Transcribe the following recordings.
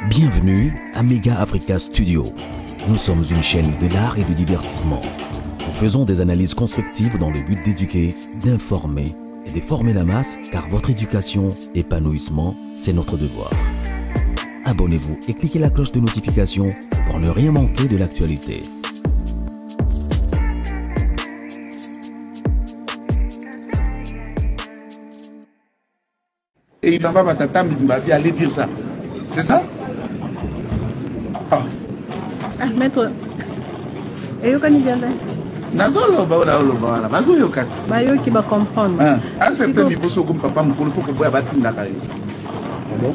Bienvenue à Mega Africa Studio. Nous sommes une chaîne de l'art et du divertissement. Nous faisons des analyses constructives dans le but d'éduquer, d'informer et de former la masse, car votre éducation, épanouissement, c'est notre devoir. Abonnez-vous et cliquez la cloche de notification pour ne rien manquer de l'actualité. Et il va aller dire ça. C'est ça? Ah, maître. Et vous connaissez bien ça? Nazolo baola bazo yokati. Ba yo qui va comprendre. Ah, certain niveau so comme papa mukolo faut que boya batinda kai. Bon.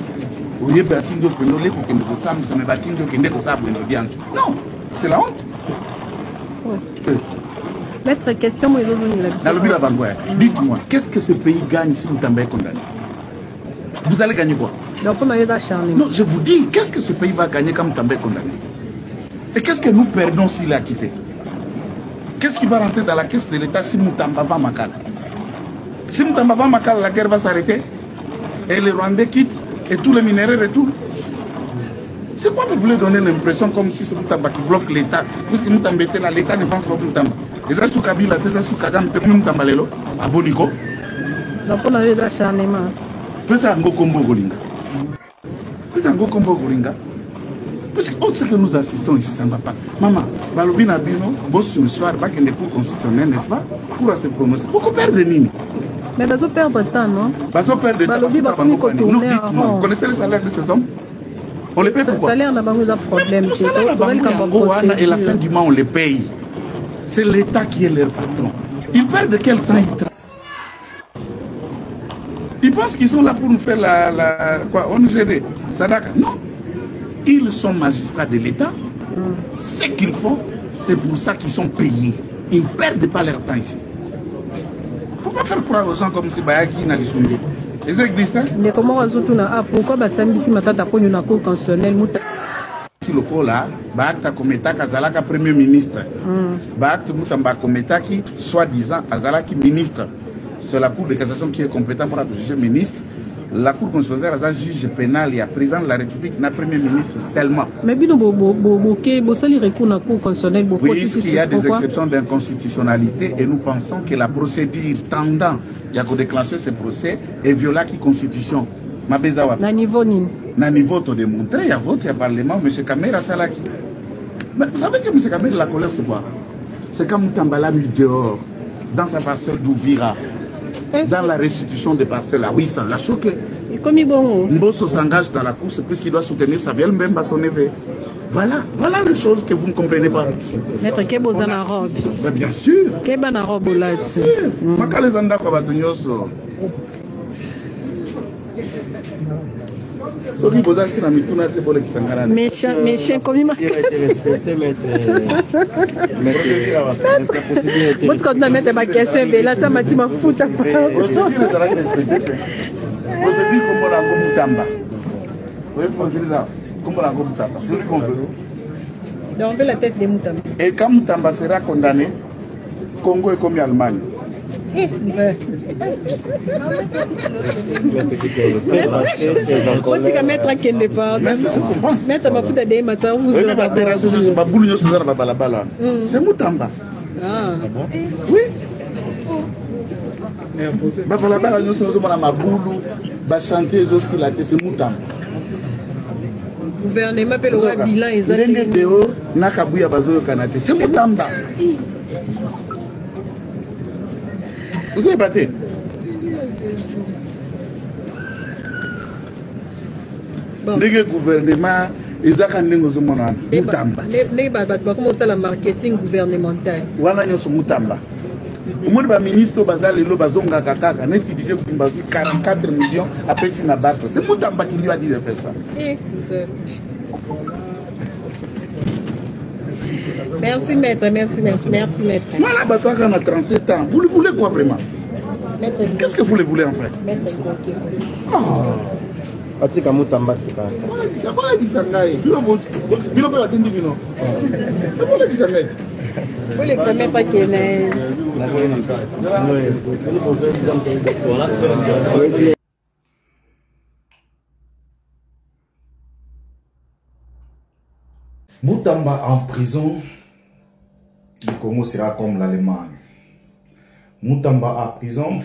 Oye batindo peno le ko kende ko sam ça me batindo kende ko sa bonne audience. Non, c'est la honte. Maître, question moi je venir là. Dites-moi, qu'est-ce que ce pays gagne si Mutamba est condamné? Vous allez gagner quoi? Donc on a eu d'acharnement. Non, je vous dis, qu'est-ce que ce pays va gagner quand Mutamba est condamné? Et qu'est-ce que nous perdons s'il est quitté? Qu'est-ce qui va rentrer dans la caisse de l'État si Mutamba va Makala? Si Mutamba va Makala, la guerre va s'arrêter et les Rwandais quittent et tous les minéraux retournent. C'est quoi vous voulez donner l'impression comme si c'est Mutamba qui bloque l'État? Puisque Mutamba était là, l'État ne pense pas Mutamba. Les Assou Kabila, les Assou Kagame, les Mutamba Lelo, à Boniko. Donc on a eu d'acharnement. Puis ça Ngo Kombo Golinga. Puis ça Ngo Kombo Golinga. Parce que autre ce que nous assistons ici, ça ne va pas. Maman, Balobina Bino, boss sur le soir, pas qu'il y ait des cours constitutionnels, n'est-ce pas? Pour se prononcer. Beaucoup perdre de nini. Mais ils ont perdu de temps, non? Ils ont perdu de temps. Vous connaissez le salaire de ces hommes? On les paye pourquoi? Le salaire n'a pas de problème. Le salaire et la fin du mois, on les paye. C'est l'État qui est leur patron. Ils perdent de quel temps ils travaillent? Ils pensent qu'ils sont là pour nous faire quoi? On nous aide. Sadaka. Non. Ils sont magistrats de l'État. Ce qu'ils font, c'est pour ça qu'ils sont payés. Ils ne perdent pas leur temps ici. Il ne faut pas faire croire aux gens comme si Bayaki n'a pas de. Et ça existe, hein? Mais comment on a pourquoi Bassambisi Matata Konyo na cour constitutionnelle Kiloko là, Baakta Kometaka Azalaka Premier ministre. Baakta Mutamba Kometaki, soi-disant Azalaki ministre. C'est la Cour de cassation qui est compétente pour juger ministre. La Cour constitutionnelle a un juge pénal et un président de la République, n'a premier ministre seulement. Mais bien, oui, il y a des exceptions d'inconstitutionnalité et nous pensons que la procédure tendant à déclencher ce procès est violée qui constitution. Na niveau ni. Na niveau de démontrer, il y a vote, il y a parlement, M. Kamera Salaki. Mais vous savez que M. Kamera, la colère, c'est quoi? C'est quand Mutamba l'a mis dehors, dans sa parcelle d'Ouvira. Dans la restitution des parcelles, oui, ça l'a choqué. Mbosso s'engage dans la course puisqu'il doit soutenir sa belle même à son neveu. Voilà les choses que vous ne comprenez pas. Maître, qu'est-ce que vous avez en robe? Bien sûr. Qu'est-ce que vous avez en robe là? Bien sûr. Méchant comme il m'a quand on a mis ma question, mais là, ça m'a dit ma foutre. Procédure comme on a Mutamba. Oui, procédure comme on a Mutamba. C'est lui qu'on veut. Donc on fait la tête des Mutamba. Et quand Mutamba sera condamné, Congo est comme l'Allemagne. C'est Mutamba. Oui. C'est Mutamba. Gouvernement appelle le bilan et c'est Mutamba. Vous avez battu. Le gouvernement, ils ont Mutamba. Comment ça, le marketing gouvernemental? Voilà, ils sont Mutamba. Au moins, le ministre Bazali Lobazonga Kaka, net étudié 44 millions à Pessina Barça. C'est Mutamba qui lui a dit de faire ça. Merci maître, merci maître. Voilà, toi qui a 37 ans, vous le voulez quoi vraiment? Qu'est-ce que vous le voulez en fait? Maître Atika Mutamba tsika. Voilà qui s'engaille. Bilo pas atteindre bino. Voilà qui s'engaille. Vous les connaissez pas qui est. Moutamba en prison, le Congo sera comme l'Allemagne. Moutamba en prison,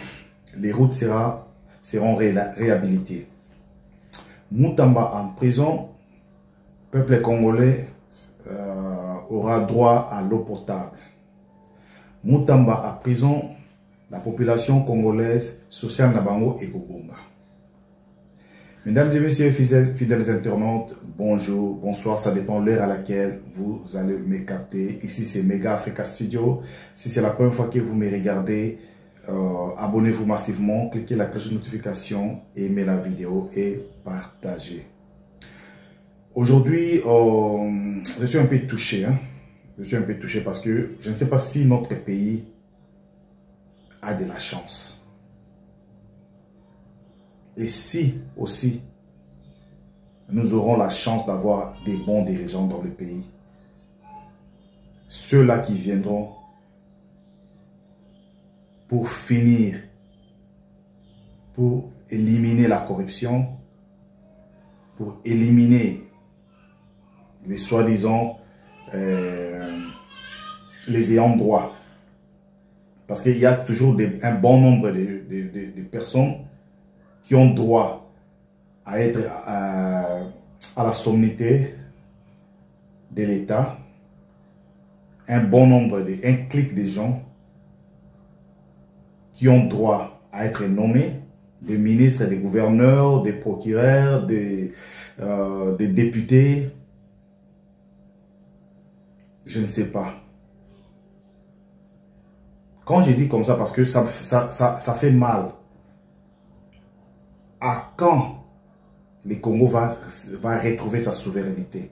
les routes seront réhabilitées. Moutamba en prison, le peuple congolais aura droit à l'eau potable. Moutamba en prison, la population congolaise sociale Nabango et Kobomba. Mesdames et messieurs, fidèles internautes, bonjour, bonsoir, ça dépend de l'heure à laquelle vous allez me capter. Ici c'est Mega Africa Studio. Si c'est la première fois que vous me regardez, abonnez-vous massivement, cliquez la cloche de notification, aimez la vidéo et partagez. Aujourd'hui, je suis un peu touché. Je suis un peu touché parce que je ne sais pas si notre pays a de la chance. Et si aussi nous aurons la chance d'avoir des bons dirigeants dans le pays, ceux-là qui viendront pour finir, pour éliminer la corruption, pour éliminer les soi-disant les ayants droit. Parce qu'il y a toujours un bon nombre de personnes qui ont droit à être à la sommité de l'État, un bon nombre, un clic de gens qui ont droit à être nommés, des ministres, des gouverneurs, des procureurs, des députés, je ne sais pas. Quand je dis comme ça, parce que ça fait mal. À quand le Congo va retrouver sa souveraineté?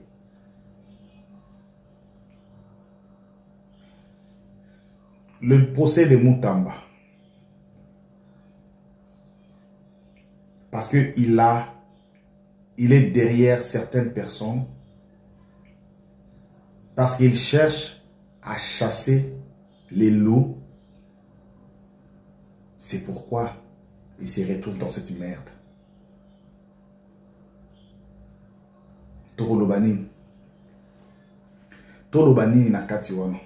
Le procès de Moutamba, parce qu'il est derrière certaines personnes, parce qu'il cherche à chasser les loups. C'est pourquoi il se retrouve dans cette merde. Tolobanini. Tolobanini na kati wana.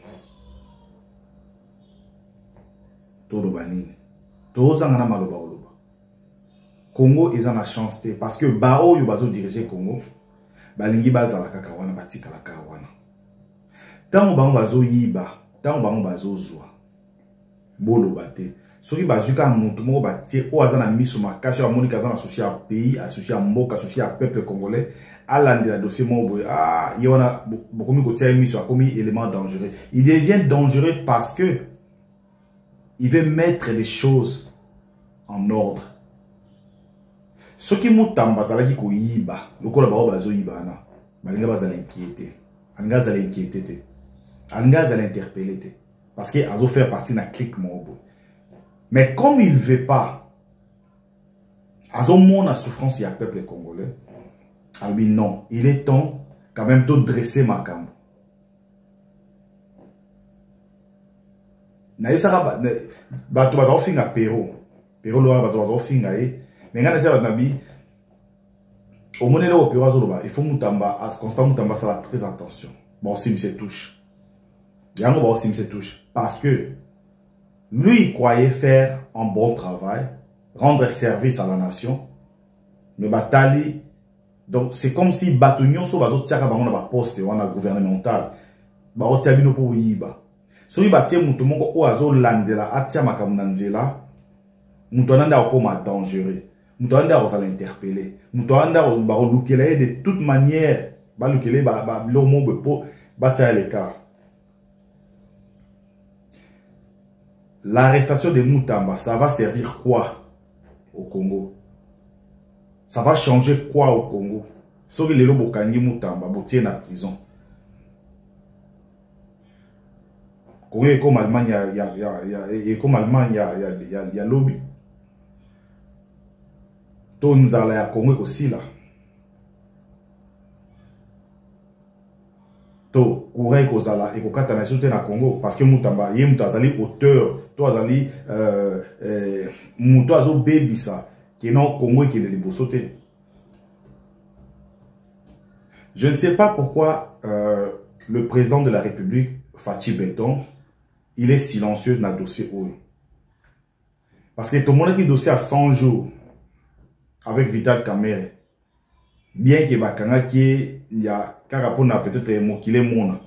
Tolobanini. Tozanga na maloba oloba. Congo eza na chance te parce que bao yo bazo diriger Congo. Balingi bazala kaka wana batika la kaka wana. Tango bango bazo yiba, tango bango bazo zwa. Boloba te. Soki bazuka mutu moko batie o azana miso makasi ya monika azana associé à pays, associé à mboka, associé à peuple congolais, alandi la dossier moko yona bokomi ko tia miso akomi élément dangereux. Il devient dangereux parce que il veut mettre les choses en ordre. Soki Moutamba zalaki ko yiba, lokola ba bazo yiba na, balinga bazala inquiété. Anga zala inquiété te. Anga zala interpellé te parce que azo faire partie na clique moko. Mais comme il ne veut pas, à son monde la souffrance, il y a un peuple congolais. Alors lui, non, il est temps quand même de dresser ma cambre. Mais il faut Moutamba, constant Moutamba, ça va très attention. Bon, si me touche. Parce que lui, il croyait faire un bon travail, rendre service à la nation. Mais Batali, donc c'est comme si Batunion so bazo tiaka bango na poste wana gouvernemental. Ba otia bino po yiba. So yiba tie mutu moko o azo landela atia makambo nzela. Mutu ananda okoma dangereux. Mutu ananda ozala interpeller. Mutu ananda ba lukela de toute manière, ba lukela ba lomo bepo batia l'écart. L'arrestation de Moutamba, ça va servir quoi au Congo? Ça va changer quoi au Congo? Sauf que les lobos kangi Moutamba, botier na prison. Congo est comme Allemagne, il y a lobby. Tonzala ya Congo aussi là. To courant kozala et kokata na soute na Congo parce que Moutamba yé mutazali auteur to azali muto azo bebisa qui non Congo qui est liboso te. Je ne sais pas pourquoi le président de la République, Fachi Beton, il est silencieux dans le dossier Oyo. Parce que tout le monde qui est dossier à 100 jours avec Vital Kamerhe, bien que Bakanga qui y a Karapona peut-être mot qu'il est mon.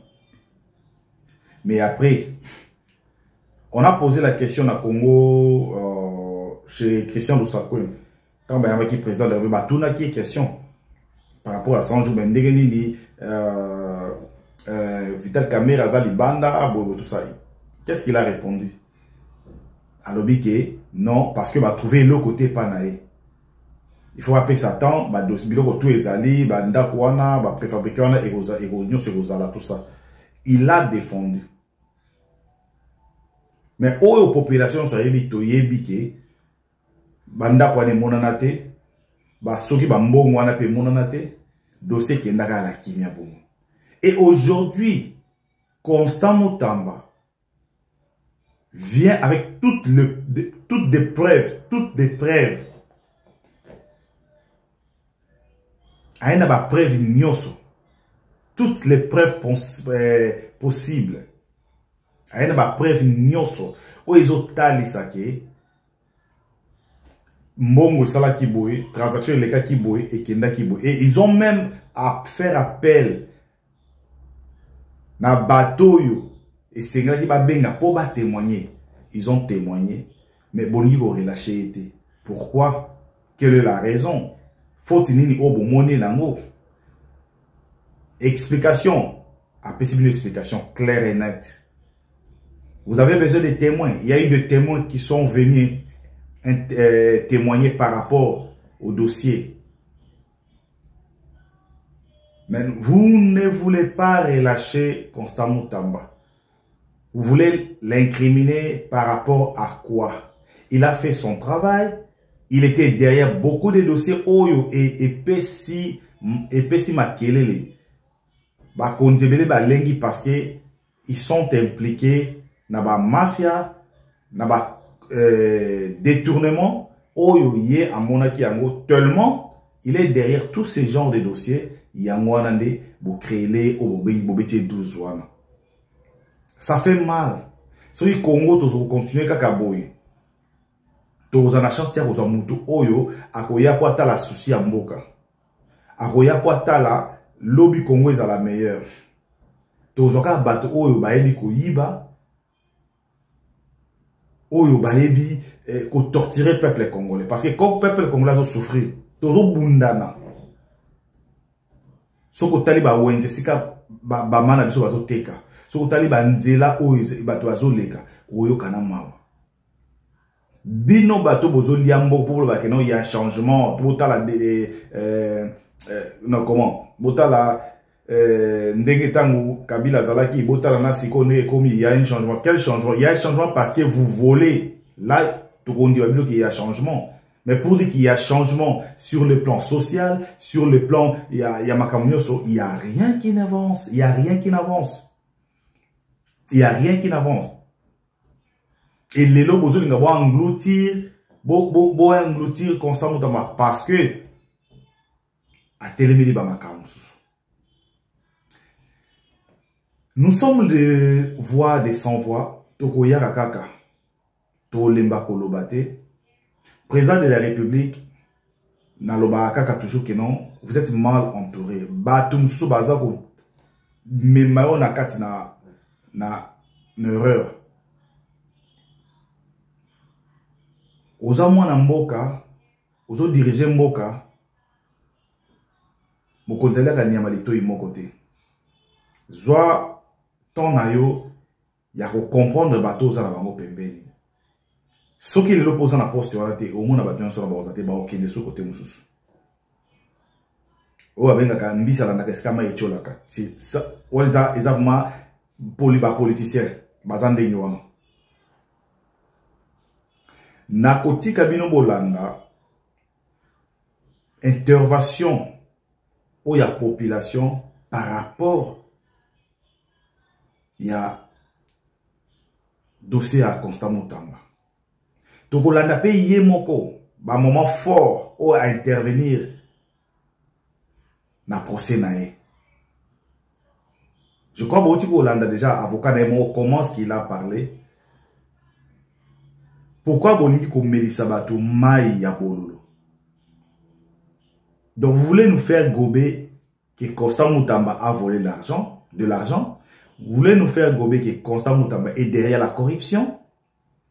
Mais après, on a posé la question à Congo chez Christian Lusakoué. Quand il y a un président de la République, tout n'a qui est question par rapport à 100 jours, Vital Kamerhe, Azali Banda, tout ça. Qu'est-ce qu'il a répondu? Alors, non, parce que va trouver le côté panaé. Il faut appeler Satan, tout est allé, préfabriqué, tout ça. Il a défendu. Mais aux populations sont évitées, banda kwane monanate, soki bambongo wana pe monanate, dossier qui est la kimia bongo. Et aujourd'hui, Constant Mutamba vient avec toutes des preuves. Aïna ba preuve nyoso. Toutes les preuves possibles. Aïna ba preuve nyoso. O izotali sake. Mbongo sala kiboye, transaction leka kiboye et kenda kiboye. Et ils ont même à faire appel na bateau yo. Et c'est là qui va benga pour témoigner. Ils ont témoigné. Mais Bongi va relâcher été. Pourquoi? Quelle est la raison? Faut-il au bon monnaie nango? Explication. Après, c'est une explication claire et nette. Vous avez besoin de témoins. Il y a eu des témoins qui sont venus témoigner par rapport au dossier. Mais vous ne voulez pas relâcher Constant Mutamba. Vous voulez l'incriminer par rapport à quoi? Il a fait son travail. Il était derrière beaucoup de dossiers Oyo et Pessi Makelele. Konzebele lengi parce que ils sont impliqués dans la mafia, dans le détournement. Oyo yé a monaki yango tellement il est derrière tous ces genres de dossiers. Yango anande bo créer les bobeti 12 wana. Ça fait mal. Si le Congo tozo continuer kakaboy. Tozo na chance tia koza mutu oyo akoya po ata la souci ya mboka. Akoya po ata la lobby Congo est à la meilleure. Tozo ka bato oyo baebi ko yiba. Oyo baebi ko torturer peuple congolais parce que quand peuple congolais a souffrir, tozo bundana. Soko taliba wenze sika ba mana biso bazo teka. So taliba nzela oyo bato bazoleka oyo kana mawa bino bato bozo liambo pour ba keno ya changement botala non comment botala ndenge tangu Kabila zalaki botala na sikone comme il y a un changement. Quel changement? Il y a un changement parce que vous volez. Là tout on dit qu'il y a changement. Mais pour dire qu'il y a changement sur le plan social, sur le plan il y a makamnyoso, il y a rien qui n'avance, il y a rien qui n'avance. Il n'y a rien qui n'avance. Et les lobes ils vont engloutir, engloutir constamment parce que à télémédi nous sommes des voix des sans voix. Tokoya Rakaka, Tolemba Kolobate, président de la République, Naloba Kaka toujours que non, vous êtes mal entouré. Batum Soubazako, Memayo Nakatina. Na erreur. Oza mwana mboka, ozo diriger mboka, mokonzela ka nyama litoyi moko te. Zwa ton na yo ya ko comprendre bato za na bango pembeni. Soki le lopoza na poste wana te, o mona bato nyonso na baza te ba okende so kote mususu. O abenga ka mbisa la na keskama echolaka. Si ça waliza ezavuma politicien bazande nywana nakotika bino bolanda intervention ou ya population par rapport ya dossier à Constant Mutamba tokolanda pe ye moko ba moment fort ou à intervenir na procès nae Je crois que Hollande déjà, avocat Nemo, comment est-ce qu'il a parlé? Pourquoi Bolingi ko Melissa Bato Maï ya Bololo? Donc vous voulez nous faire gober que Constant Moutamba a volé de l'argent? Vous voulez nous faire gober que Constant Moutamba est derrière la corruption?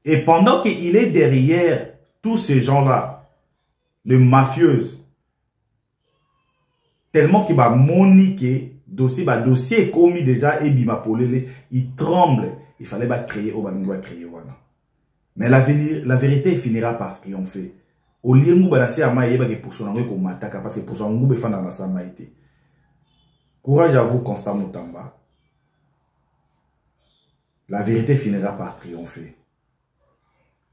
Et pendant qu'il est derrière tous ces gens-là, les mafieuses, tellement qu'il va moniquer, dossier est commis déjà, et bima polele, il tremble. Il fallait pas créer, mais la vérité finira par triompher. Au lieu de balancer à maïe, pour son anglais comme mataka, parce que pour son anglais, il faut dans sa maïté. Courage à vous, Constant Moutamba. La vérité finira par triompher.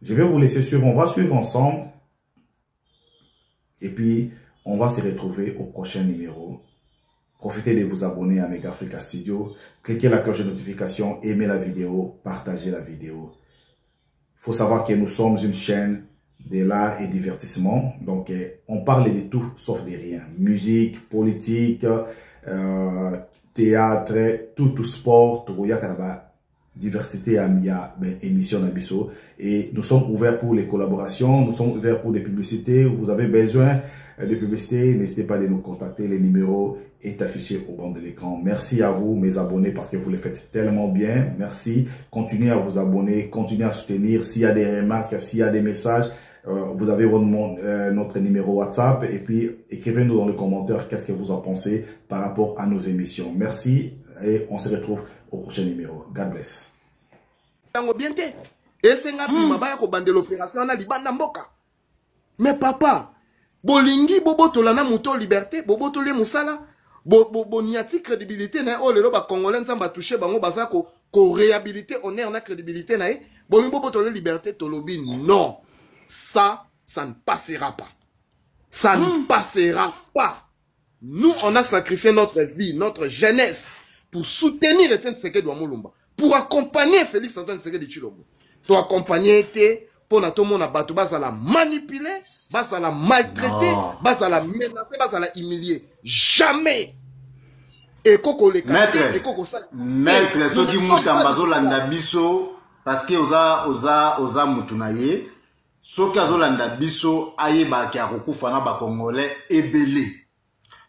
Je vais vous laisser suivre, on va suivre ensemble. Et puis, on va se retrouver au prochain numéro. Profitez de vous abonner à Mega Africa Studio. Cliquez la cloche de notification, aimez la vidéo, partagez la vidéo. Il faut savoir que nous sommes une chaîne de l'art et divertissement. Donc, on parle de tout sauf de rien. Musique, politique, théâtre, tout sport, tout diversité à Mia, émission d'Abisso. Et nous sommes ouverts pour les collaborations, nous sommes ouverts pour des publicités. Vous avez besoin de publicité, n'hésitez pas à nous contacter. Le numéro est affiché au bord de l'écran. Merci à vous, mes abonnés, parce que vous le faites tellement bien. Merci. Continuez à vous abonner, continuez à soutenir. S'il y a des remarques, s'il y a des messages, vous avez notre numéro WhatsApp. Et puis, écrivez-nous dans les commentaires qu'est-ce que vous en pensez par rapport à nos émissions. Merci et on se retrouve au prochain numéro. God bless. Mais papa, bolingi bobo tolana muto liberté, bobo tole musala, bo niati crédibilité na o lelo ba congolais nzamba toucher bango bazako ko réhabiliter honneur na crédibilité na bolingi bobo tole liberté tolobi non. Ça ne passera pas. Ça ne passera pas. Nous on a sacrifié notre vie, notre jeunesse pour soutenir Etienne Tshisekedi Mulumba, pour accompagner Félix Antoine Tshisekedi Tshilombo. Pour accompagner pour na tout le monde à battre, bas à la manipuler, bas à la maltraiter, bas à la menacer, bas à la humilier. Jamais. Et Koko le maître, ceux qui montent en bazo landabiso, parce que oza mutunaye, ceux qui ont landabiso, aye ba ki akokufana ba Congolais ebele.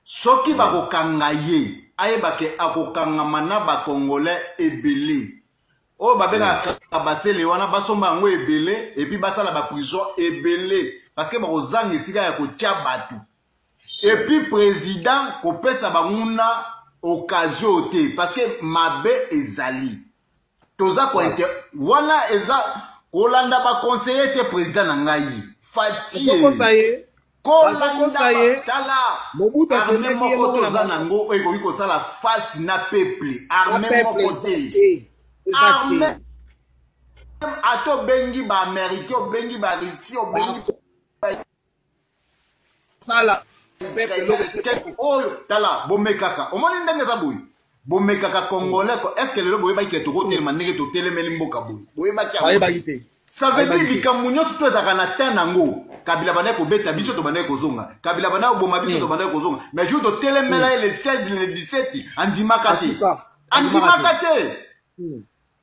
Ceux qui ba kokangaye, aye ba ki akokangamana ba Congolais ebele. Oh, babena kabasele wana basomba ngo ebele et puis basala ba prison ebele parce que bazang esika ya kotia batu. Et puis président ko pesa ba nguna occasion te parce que mabe ezali. Toza ko inter wana eza Olanda ba conseiller te président na ngai. Fati. Ko conseiller tala Mobutu armée moko toza nango eko ko sala face na peuple armée moko te. Même ato bengi ba américain bengi ba russie bengi sala oh tala bomekaka omoni ndenge za boyi bomekaka congolais est-ce que le boyi ba ki to hotel manenge to telemeli mboka boyi ba ki ça veut dire bikamunyo surtout ezaka na tenango kabila bana ko beta biso to bana ko zonga kabila bana boma biso to bana ko zonga mais jour to telemela le 16 le 17 andimakate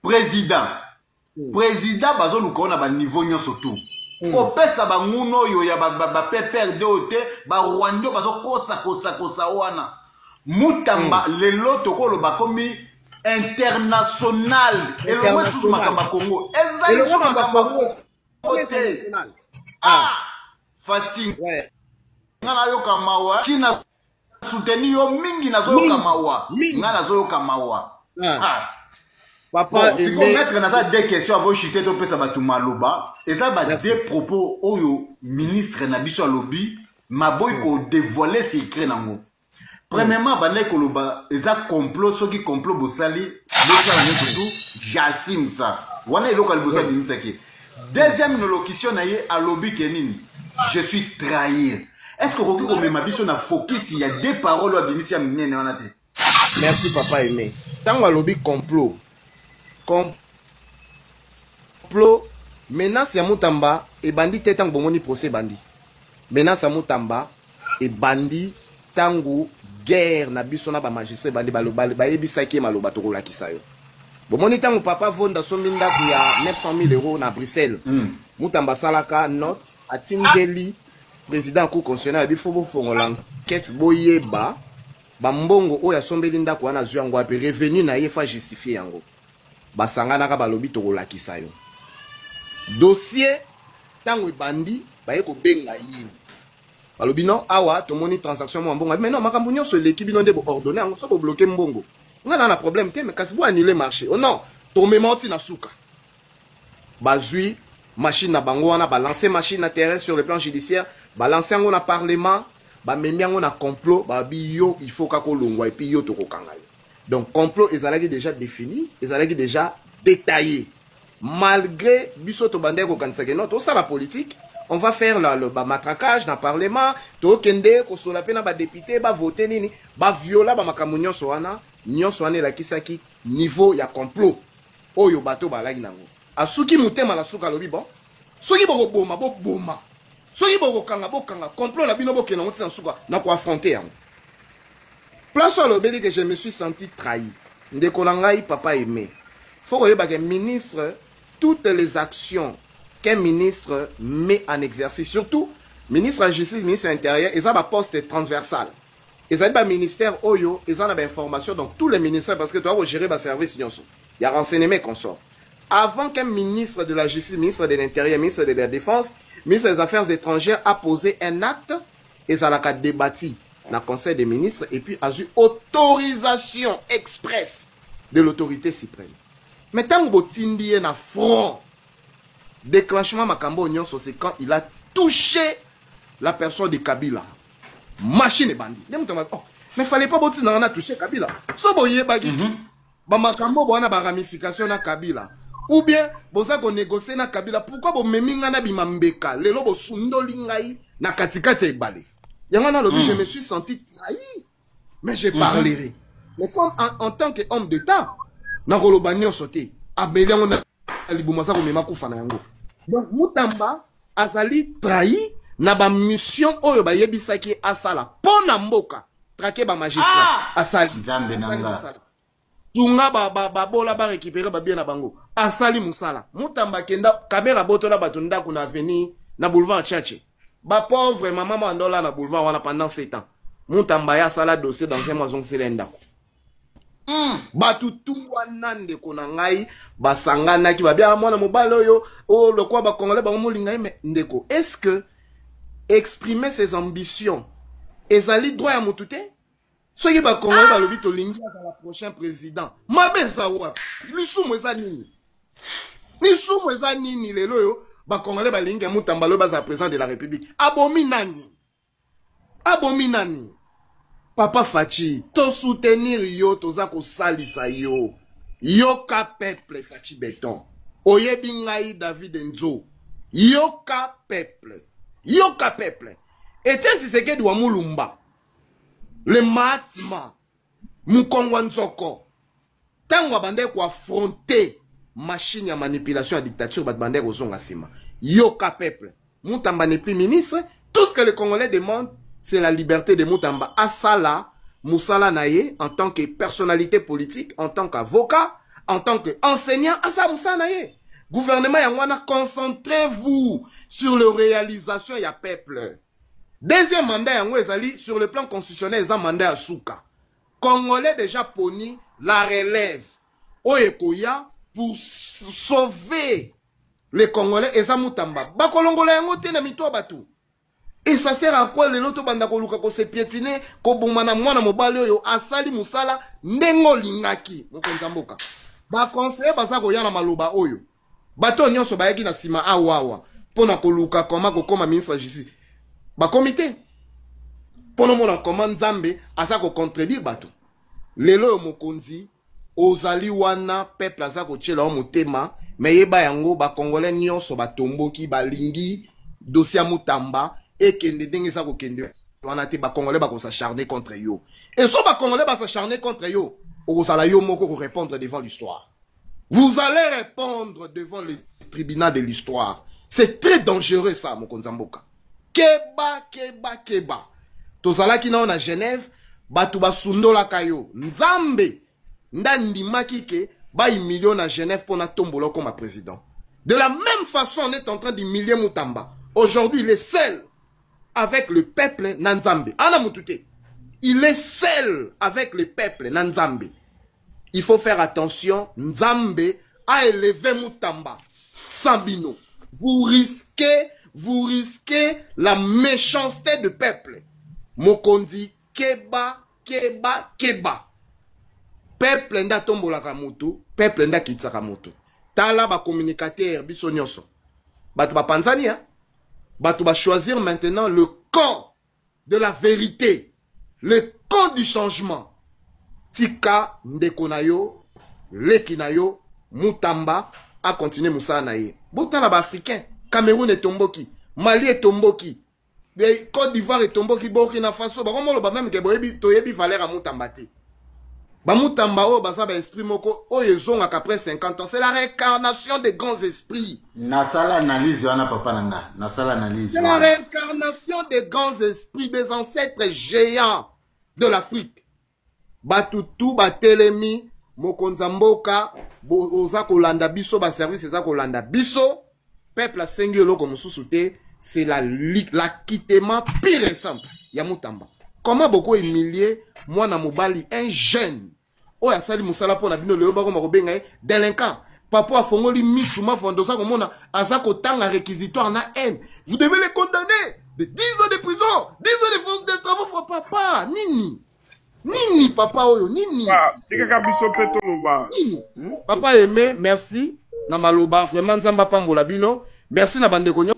président bazo lukona ba niveau nyoso tout ko pesa ba nguno yo ya ba PPRD ote ba Rwanda bazo kosa wana Mutamba lelo tokolo ba komi international et le moins sous makamba Congo ezali sous makamba ote Fating ngana yo kamawa China soutenir yo mingi na zo kamawa ngana zo kamawa papa bon, si vous mettre dans deux questions à vos chuter to pesa batu maloba et ça ba deux propos oyo ministre na biso lobby maboy ko dévoiler secret nango. Premièrement bana ko loba eza complot ceux qui complot bosali bosa na surtout Jassim ça wana eloko al bosa ministre ki. Deuxième locution na ye à lobby kenini je suis trahir. Est-ce que koki ko mema biso na focus il y a deux paroles à bimisi minene wana te. Merci papa aimé. Tango lobby complot menace ya Mutamba et bandi tetango bomoni procès bandi menace ya Mutamba et bandi tango guerre na biso na ba magistrat bandi ba yebisaki maloba tokolakisa yo. Bomoni tango papa vonda sombi ndako ya 900 000 € na Bruxelles. Mutamba salaka note atindeli président cour constitutionnel bifo bo fongola enquête boyeba ba mbongo oya sombeli ndako wana zwa ngo ape revenu na ye fa justifier yango. Basangana ka balobi tokolakisa yo. Dossier tango bandi ba yeko benga yini. Balobi non awa tomoni transaction mo mbongo mais non makambo nyonso l'équipe non de bo ordonner ngo so bo bloquer mbongo. Nga na problème te mais kasi bo annuler marché. Oh non, to memoti na suka. Bazui machine na bango wana balancer machine na terrain sur le plan judiciaire, balancer ngo na parlement, ba memi ngo na complot, ba bi yo il faut ka ko longwa et puis yo to ko kanga. Donc complot ezalaki déjà défini, ezalaki déjà détaillé. Malgré biso to bande ko kanisa ke non, to ça la politique. On va faire le matraquage dans le Parlement. To kende ko sola pe na ba député ba voter nini ba viola ba makambo nyonso wana nyonso wana la kisaki niveau ya complot oyo bato ba lagi nango asuki mutema la suka lobi bon soki boko boma bo boma soki boko kanga bo kanga complot la bino bo kena mutsa suka na ko affronter yango place au lobeli que je me suis senti trahi ndeko langai papa aimé faut que le ministre toutes les actions qu'un ministre met en exercice, surtout ministre de la Justice, ministre de l'Intérieur, ils ont un poste transversal. Ils ont un ministère Oyo, ils ont une information dans tous les ministères parce que tu dois gérer le service. Il y a renseignement qu'on sort. Avant qu'un ministre de la Justice, ministre de l'Intérieur, ministre de la Défense, ministre des Affaires étrangères a posé un acte, ils ont débattu dans le Conseil des ministres et puis a eu autorisation express de l'autorité suprême. Mais tant que tu es dans front, déclenchement Makambo Union, c'est quand il a touché la personne de Kabila. Machine et bandit. Oh, mais il fallait pas botter dans la touché Kabila. So boye bagi. Ba Makambo bona ba ramification na Kabila. Ou bien boza ko négocier na Kabila. Pourquoi bo meminga na bimambeka lelo bo sundoli ngai na katikati ebale. Yangana lobi je me suis senti trahi. Mais je parlerai. Mais comme en tant qu'homme d'État, na koloba nyonso te. Abeliango na libumasa ko mema kufa na yango. Donc Mutamba azali trahi na ba mission oyo ba yebisaki asala pona mboka traquer ba magistrat asali Nzambe nanga tunga ba bola ba récupérer ba bien na bango asali musala Mutamba kenda kamera botola bato ndako na avenir na boulevard Tchatché ba pauvre maman mandola na boulevard wana pendant 7 ans Mutamba ya sala dossier dans un maison cylinder. Batu tumwa nande kona ngai basangana ki babia mwana mobalo yo o lokwa ba congolais ba molinga mais ndeko est-ce que exprimer ses ambitions ezali droit ya mutute soki ba congolais ba lobi to lingi à la prochain président mabeza wa lisumu eza nini lelo yo ba congolais ba lingi Mutamba lo ba za président de la république abomi nani Papa Fachi, to soutenir yo, toza ko salisa yo. Yoka peuple Fachi Béton. Oyebi ngai David Nzo. Yoka peuple. Etienne Tshisekedi wa Mulumba. Le Mahatma. Mukongwa Nzoko. Tango bande ko affronter machine ya manipulation à dictature bat bande ko zonga sima. Yoka peuple. Mutamba n'est plus ministre. Tout ce que les Congolais demandent, c'est la liberté de Mutamba. Asala, Moussala Naye, en tant que personnalité politique, en tant qu'avocat, en tant qu'enseignant, Asa Moussa Naye. Gouvernement Yangwana, concentrez-vous sur la réalisation ya peuple. Deuxième mandat Yangwa Ezali, sur le plan constitutionnel, ils ont mandat à Souka. Congolais déjà poni la relève. Oyekoya, pour sauver les Congolais, Eza Mutamba. Bakolongola Yango te na mito batu. Et ça sert à quoi les loto banda ko luka ko se piétiner ko bomana mwana mobali oyo asali musala ndengo lingaki mokonza mboka ba conseiller baza ko yana maloba oyo bato nyonso bayaki na sima awawa pona ko luka koma ko koma ministre de justice ba comité pona mona koma Nzambe asa ko contredire bato lelo yo mokonzi ozali wana peuple asa ko tshela o motema mais yeba yango ba congolais nyonso batomboki balingi dossier Mutamba et kende dengue ça ko kende wana te ba congolais ba ko s'acharner contre yo et so ba congolais ba s'acharner contre yo o sala yo moko ko répondre devant l'histoire. Vous allez répondre devant le tribunal de l'histoire. C'est très dangereux ça mon konzamboka. Keba tozala ki na Genève batu basundola kayo nzambe ndandimaki ke bayi million à Genève pour na tombolo comme président. De la même façon, on est en train d'humilier Moutamba. Aujourd'hui, il est seul avec le peuple Nanzambe. Ana Moutouté. Il est seul avec le peuple Nanzambe. Il faut faire attention. Nzambe a élevé Moutamba. Sambino. Vous risquez la méchanceté du peuple. Mokondi, Keba, Keba, Keba. Peuple nda tombola kamutu, peuple nda kitsaka mutu. Tala ba communicateur biso nyonso. Batu ba panzania, batu ba choisir maintenant le camp de la vérité, le camp du changement. Tika ndeko na yo, leki na yo, Moutamba a continué Moussa naye. Botala ba africain, Cameroun est tomboki, Mali est tomboki, Côte d'Ivoire est tomboki, Burkina Faso, ba komo lo ba même ke boyebi toyebi valeur à Moutamba te. Bamoutamba o baza ba esprit moko o yezonga qu'après 50 ans, c'est la réincarnation des grands esprits. Nasala analyse wana papa nanga, nasala analyse. C'est la réincarnation des grands esprits, des ancêtres géants de l'Afrique. Batutu, batelemi, mokonzamboka, oza kolanda biso, ba service eza kolanda biso, peuple a sengi eloko mosusu te, c'est l'acquittement pire et simple. Yamoutamba. Comment beaucoup humilier moi na mobali un jeune oh ya sali musala pona bino leo bako makobenga délinquant papa afongoli misuma fondosa komona azako tanga réquisitoire na haine. Vous devez les condamner de 10 ans de prison, 10 ans de force de travaux for papa nini papa oyo nini papa aimé merci na maloba vraiment nzamba pambola bino merci na bande konyo.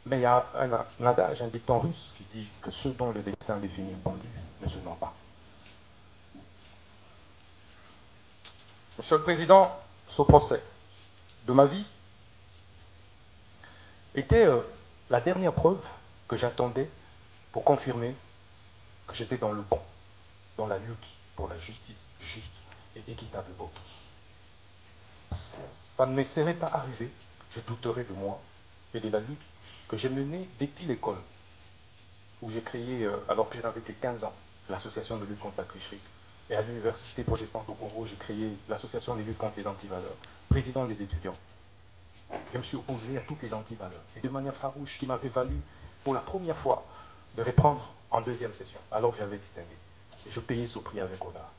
Mais il y a un adage, un dicton russe qui dit que ceux dont le destin définit pendu ne se noient pas. Monsieur le Président, ce procès de ma vie était la dernière preuve que j'attendais pour confirmer que j'étais dans le bon, dans la lutte pour la justice juste et équitable pour tous. Ça ne me serait pas arrivé, je douterais de moi et de la lutte que j'ai mené depuis l'école, où j'ai créé, alors que j'avais que 15 ans, l'association de lutte contre la tricherie. Et à l'université protestante au Congo, j'ai créé l'association de lutte contre les antivaleurs, président des étudiants. Je me suis opposé à toutes les antivaleurs, et de manière farouche, qui m'avait valu, pour la première fois, de reprendre en deuxième session, alors que j'avais distingué. Et je payais ce prix avec honneur.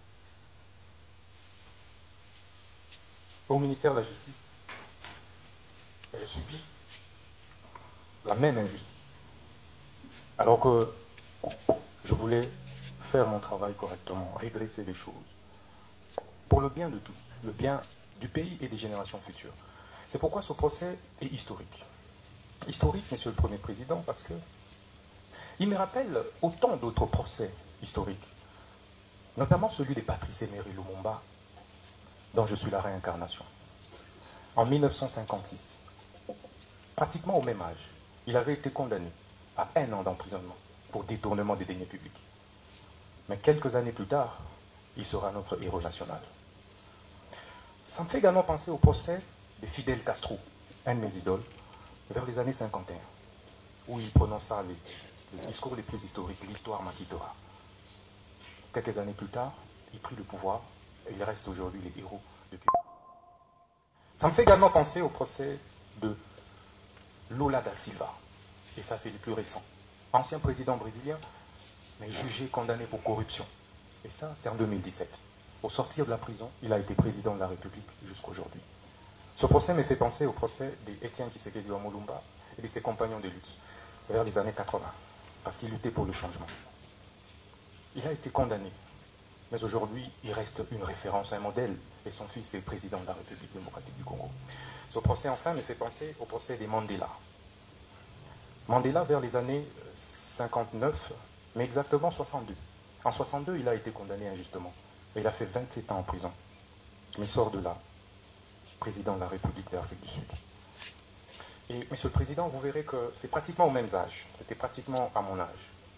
Au ministère de la Justice, je subis la même injustice. Alors que je voulais faire mon travail correctement, redresser les choses, pour le bien de tous, le bien du pays et des générations futures. C'est pourquoi ce procès est historique. Historique, Monsieur le Premier Président, parce que il me rappelle autant d'autres procès historiques, notamment celui de Patrice Emery Lumumba, dont je suis la réincarnation. En 1956, pratiquement au même âge, il avait été condamné à 1 an d'emprisonnement pour détournement des deniers publics. Mais quelques années plus tard, il sera notre héros national. Ça me fait également penser au procès de Fidel Castro, un de mes idoles, vers les années 51, où il prononça les discours les plus historiques, l'histoire m'acquittera. Quelques années plus tard, il prit le pouvoir et il reste aujourd'hui les héros de Cuba. Ça me fait également penser au procès de Lula da Silva, et ça c'est le plus récent, ancien président brésilien, mais jugé, condamné pour corruption. Et ça c'est en 2017. Au sortir de la prison, il a été président de la République jusqu'aujourd'hui. Ce procès me fait penser au procès d'Étienne Tshisekedi Lumumba et de ses compagnons de lutte, vers les années 80, parce qu'il luttait pour le changement. Il a été condamné, mais aujourd'hui il reste une référence, un modèle, et son fils est président de la République démocratique du Congo. Ce procès, enfin, me fait penser au procès des Mandela. Mandela, vers les années 59, mais exactement 62. En 62, il a été condamné injustement. Et il a fait 27 ans en prison. Mais il sort de là, président de la République d'Afrique du Sud. Et, Monsieur le Président, vous verrez que c'est pratiquement au même âge, c'était pratiquement à mon âge,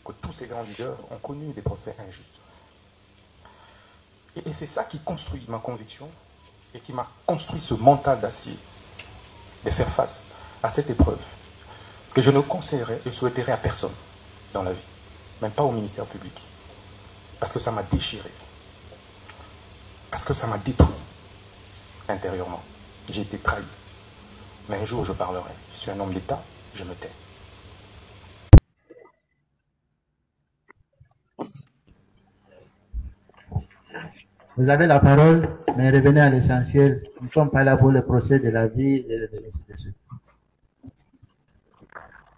que tous ces grands leaders ont connu des procès injustes. Et c'est ça qui construit ma conviction et qui m'a construit ce mental d'acier de faire face à cette épreuve. que je ne conseillerais et souhaiterais à personne dans la vie, même pas au ministère public. Parce que ça m'a déchiré. Parce que ça m'a détruit intérieurement. J'ai été trahi. Mais un jour, je parlerai. Je suis un homme d'État, je me tais. Vous avez la parole, mais revenez à l'essentiel. Nous ne sommes pas là pour le procès de la vie et de l'institution.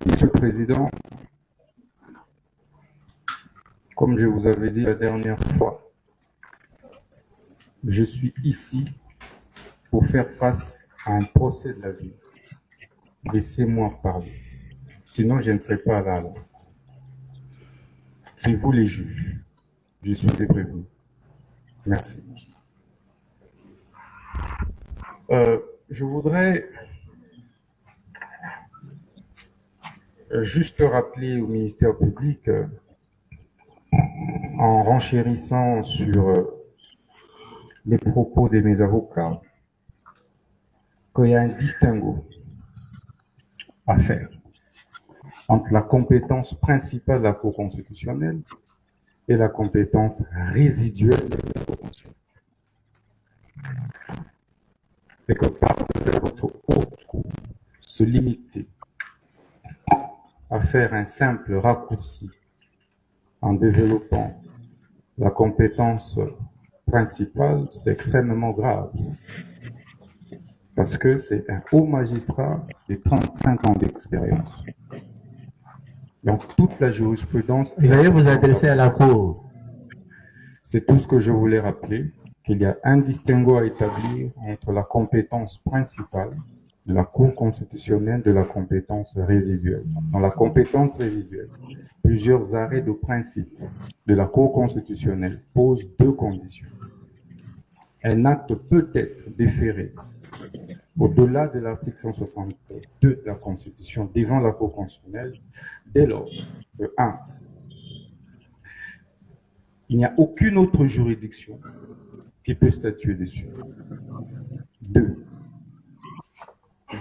Monsieur le Président, comme je vous avais dit la dernière fois, je suis ici pour faire face à un procès de la vie. Laissez-moi parler. Sinon, je ne serai pas là. C'est vous les juges. Je suis prévenu. Merci. Je voudrais juste rappeler au ministère public, en renchérissant sur les propos de mes avocats, qu'il y a un distinguo à faire entre la compétence principale de la Cour constitutionnelle et la compétence résiduelle de la Cour constitutionnelle. C'est que par votre haute cour se limiter à faire un simple raccourci en développant la compétence principale, c'est extrêmement grave. Parce que c'est un haut magistrat de 35 ans d'expérience. Donc toute la jurisprudence... Veuillez vous adresser à la Cour. C'est tout ce que je voulais rappeler, qu'il y a un distinguo à établir entre la compétence principale de la Cour constitutionnelle de la compétence résiduelle. Dans la compétence résiduelle, plusieurs arrêts de principe de la Cour constitutionnelle posent deux conditions. Un acte peut être déféré au-delà de l'article 162 de la Constitution devant la Cour constitutionnelle dès lors que 1. Il n'y a aucune autre juridiction qui peut statuer dessus. 2.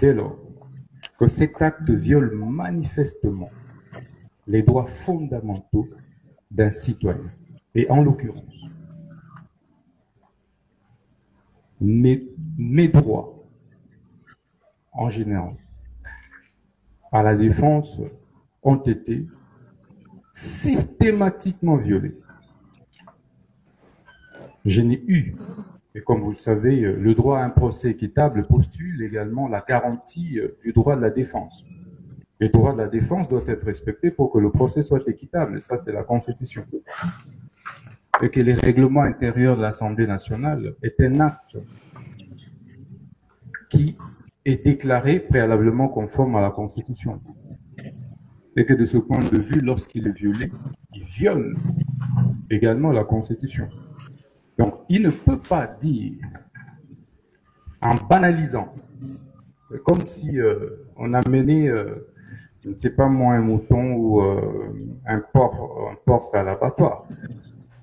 Dès lors que cet acte viole manifestement les droits fondamentaux d'un citoyen, et en l'occurrence, mes droits en général à la défense ont été systématiquement violés. Je n'ai eu, et comme vous le savez, le droit à un procès équitable postule également la garantie du droit de la défense. Le droit de la défense doit être respecté pour que le procès soit équitable, ça c'est la Constitution. Et que les règlements intérieurs de l'Assemblée nationale est un acte qui est déclaré préalablement conforme à la Constitution. Et que de ce point de vue, lorsqu'il est violé, il viole également la Constitution. Donc, il ne peut pas dire, en banalisant, comme si on amenait, je ne sais pas moi, un mouton ou un porc à l'abattoir.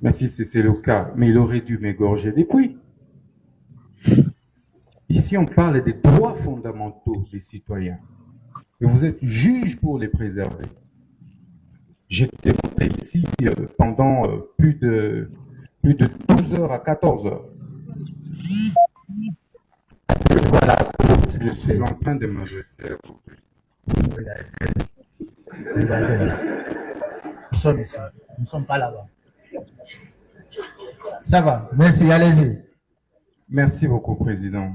Mais si c'est le cas, mais il aurait dû m'égorger des couilles. Ici, on parle des droits fondamentaux des citoyens. Et vous êtes juge pour les préserver. J'ai démontré ici pendant plus de 12 heures à 14 heures. Voilà, je suis en train de m'adresser à vous. Nous sommes ici, nous ne sommes pas là-bas. Ça va, merci, allez-y. Merci beaucoup, Président.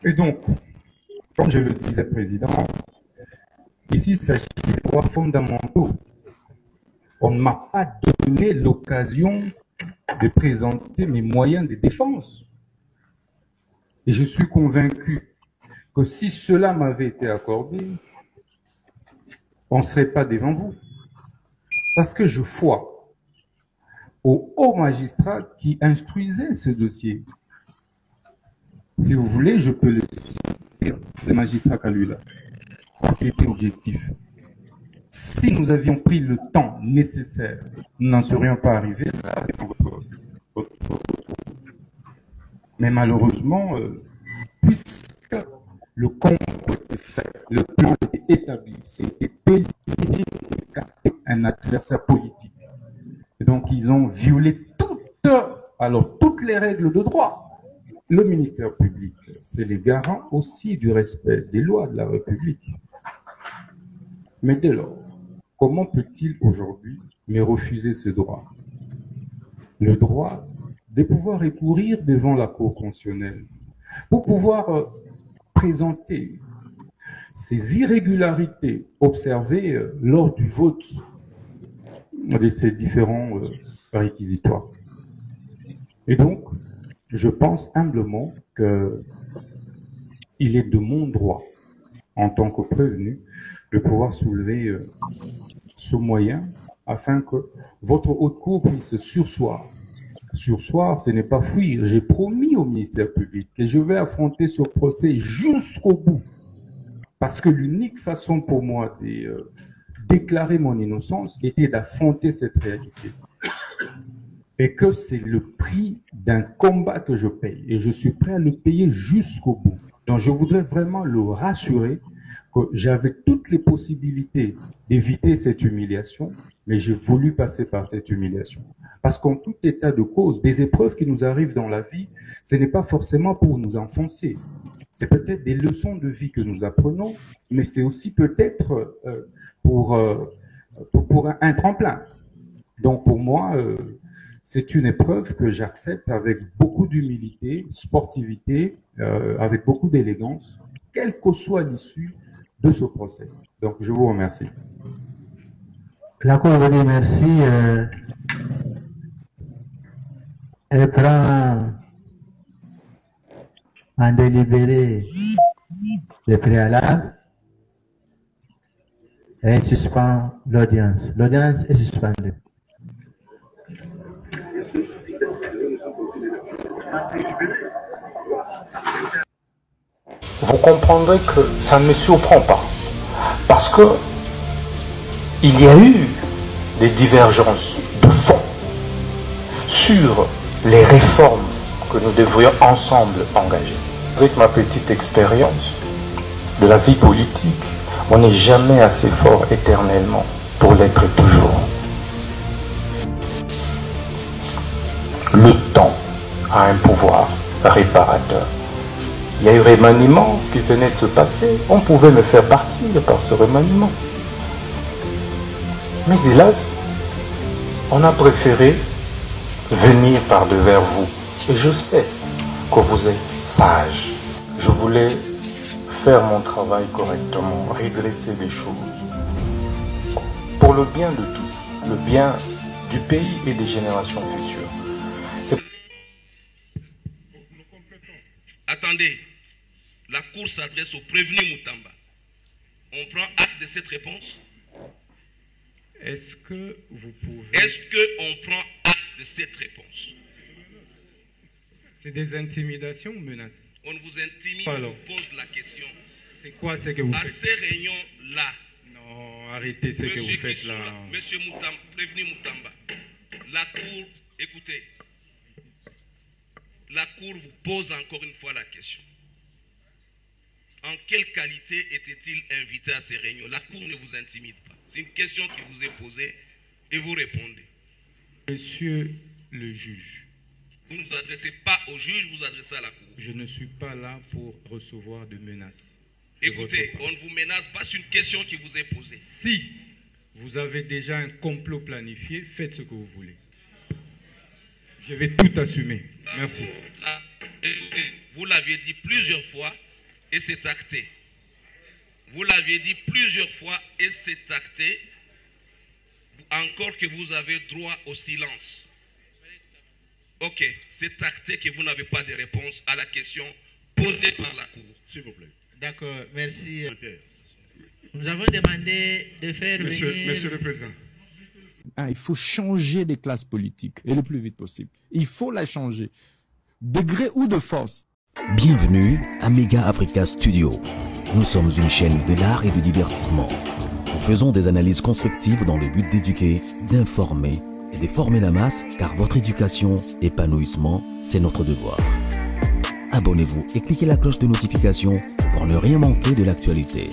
Et donc, comme je le disais, Président, ici, il s'agit des droits fondamentaux. On ne m'a pas donné l'occasion de présenter mes moyens de défense. Et je suis convaincu que si cela m'avait été accordé, on ne serait pas devant vous. Parce que je foi au haut magistrat qui instruisait ce dossier. Si vous voulez, je peux le citer, le magistrat Kalula, parce qu'il était objectif. Si nous avions pris le temps nécessaire, nous n'en serions pas arrivés là avec votre. Mais malheureusement, puisque Le compte était fait, le plan était établi, c'était éliminé, écarté un adversaire politique. Et donc, ils ont violé toutes les règles de droit. Le ministère public, c'est les garants aussi du respect des lois de la République. Mais dès lors, comment peut-il aujourd'hui me refuser ce droit? Le droit de pouvoir recourir devant la Cour constitutionnelle pour pouvoir présenter ces irrégularités observées lors du vote de ces différents réquisitoires. Et donc, je pense humblement qu'il est de mon droit, en tant que prévenu, de pouvoir soulever ce moyen afin que votre haute cour puisse surseoir. Surseoir, ce n'est pas fuir. J'ai promis au ministère public que je vais affronter ce procès jusqu'au bout. Parce que l'unique façon pour moi de déclarer mon innocence était d'affronter cette réalité. Et que c'est le prix d'un combat que je paye. Et je suis prêt à le payer jusqu'au bout. Donc je voudrais vraiment le rassurer que j'avais toutes les possibilités d'éviter cette humiliation, mais j'ai voulu passer par cette humiliation. Parce qu'en tout état de cause, des épreuves qui nous arrivent dans la vie, ce n'est pas forcément pour nous enfoncer. C'est peut-être des leçons de vie que nous apprenons, mais c'est aussi peut-être pour un tremplin. Donc pour moi, c'est une épreuve que j'accepte avec beaucoup d'humilité, sportivité, avec beaucoup d'élégance, quelle que soit l'issue de ce procès. Donc je vous remercie. La Cour vous dit merci. Elle prend en délibéré le préalable et elle suspend l'audience. L'audience est suspendue. Vous comprendrez que ça ne me surprend pas. Parce que il y a eu des divergences de fond sur les réformes que nous devrions ensemble engager. Avec ma petite expérience de la vie politique, on n'est jamais assez fort éternellement pour l'être toujours. Le temps a un pouvoir réparateur. Il y a eu remaniement qui venait de se passer. On pouvait me faire partir par ce remaniement. Mais hélas, on a préféré venir par devers vous. Et je sais que vous êtes sage. Je voulais faire mon travail correctement, redresser les choses. Pour le bien de tous, le bien du pays et des générations futures. Attendez, la Cour s'adresse au prévenu Moutamba. On prend acte de cette réponse? Est-ce que vous pouvez... Est-ce qu'on prend acte de cette réponse? C'est des intimidations ou menaces? On vous intimide, alors, on vous pose la question. C'est quoi ce que vous faites? À ces réunions-là, non, arrêtez ce que vous faites là. Monsieur Moutamba, prévenu Moutamba, la Cour, écoutez, la Cour vous pose encore une fois la question. En quelle qualité était-il invité à ces réunions? La Cour ne vous intimide pas. C'est une question qui vous est posée et vous répondez. Monsieur le juge. Vous ne vous adressez pas au juge, vous vous adressez à la Cour. Je ne suis pas là pour recevoir de menaces. Écoutez, on ne vous menace pas, c'est une question qui vous est posée. Si vous avez déjà un complot planifié, faites ce que vous voulez. Je vais tout assumer. Merci. Vous l'aviez dit plusieurs fois et c'est acté. Vous l'aviez dit plusieurs fois et c'est acté. Encore que vous avez droit au silence. Ok, c'est acté que vous n'avez pas de réponse à la question posée par la Cour. S'il vous plaît. D'accord, merci. Nous avons demandé de faire venir... Monsieur le Président. Il faut changer les classes politiques et le plus vite possible. Il faut la changer. De gré ou de force. Bienvenue à Mega Africa Studio. Nous sommes une chaîne de l'art et du divertissement. Nous faisons des analyses constructives dans le but d'éduquer, d'informer et de former la masse, car votre éducation, épanouissement, c'est notre devoir. abonnez-vous et cliquez la cloche de notification pour ne rien manquer de l'actualité.